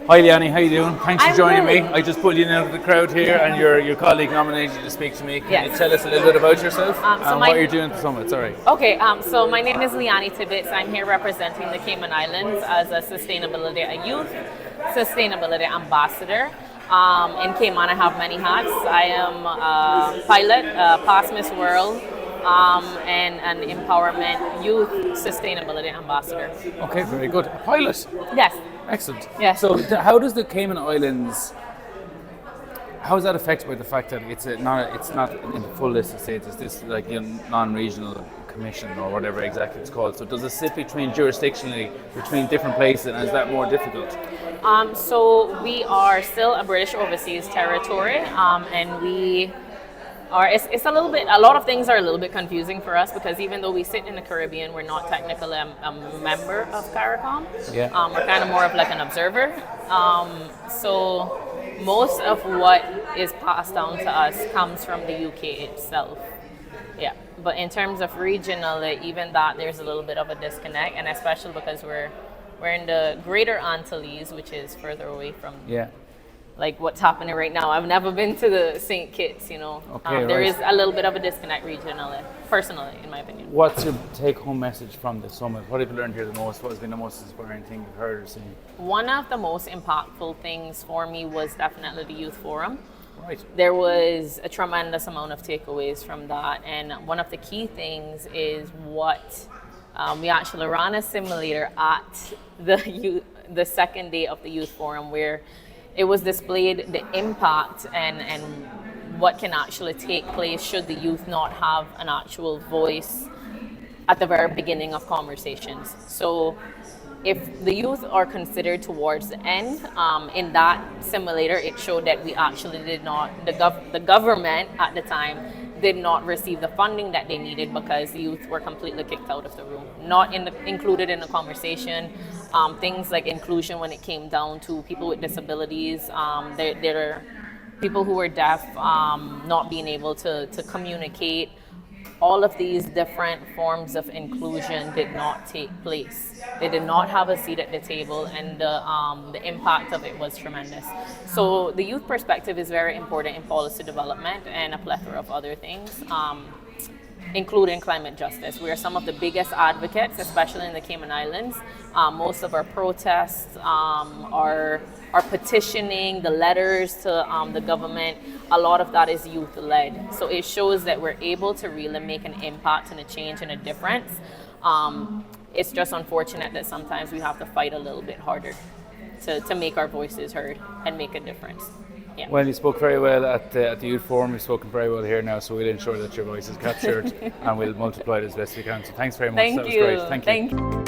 Hi Leanni, how you doing? Thanks for I'm joining good. me. I just pulled you in out of the crowd here and your colleague nominated you to speak to me. Can Yes. you tell us a little bit about yourself and my- what you're doing at the summit? Sorry. Okay, so my name is Leanni Tibbets. I'm here representing the Cayman Islands as a youth sustainability ambassador. In Cayman, I have many hats. I am a pilot, past Miss World, and an empowerment youth sustainability ambassador. Okay, very good. A pilot. Yes. Excellent. Yes. So how does the Cayman Islands, how is that affected by the fact that it's not in the full list of states, it's this like non-regional commission or whatever exactly it's called. So does it sit jurisdictionally between different places, and is that more difficult? So we are still a British overseas territory, and we are. It's a little bit. A lot of things are a little bit confusing for us because even though we sit in the Caribbean, we're not technically a member of CARICOM. Yeah. We're kind of more of like an observer. So most of what is passed down to us comes from the UK itself. Yeah, but in terms of regionally, even that there's a little bit of a disconnect, and especially because we're in the Greater Antilles, which is further away from like what's happening right now. I've never been to the St. Kitts, Okay, there right. is a little bit of a disconnect regionally, personally, in my opinion. What's your take-home message from the summit? What have you learned here the most? What has been the most inspiring thing you've heard or seen? One of the most impactful things for me was definitely the Youth Forum. Right. There was a tremendous amount of takeaways from that, and one of the key things is what we actually ran a simulator at the second day of the Youth Forum, where it was displayed the impact and what can actually take place should the youth not have an actual voice at the very beginning of conversations. So if the youth are considered towards the end, in that simulator, it showed that we actually did not, the government at the time did not receive the funding that they needed because the youth were completely kicked out of the room, not included in the conversation. Things like inclusion when it came down to people with disabilities, there are people who were deaf, not being able to communicate. All of these different forms of inclusion did not take place. They did not have a seat at the table, and the impact of it was tremendous. So the youth perspective is very important in policy development and a plethora of other things, including climate justice. We are some of the biggest advocates, especially in the Cayman Islands. Most of our protests, our petitioning, the letters to the government, a lot of that is youth-led. So it shows that we're able to really make an impact and a change and a difference. It's just unfortunate that sometimes we have to fight a little bit harder to make our voices heard and make a difference. Yeah. Well, you spoke very well at the Youth Forum. You've spoken very well here now, so we'll ensure that your voice is captured and we'll multiply it as best we can. So thanks very much. Thank That was you. great. Thank you.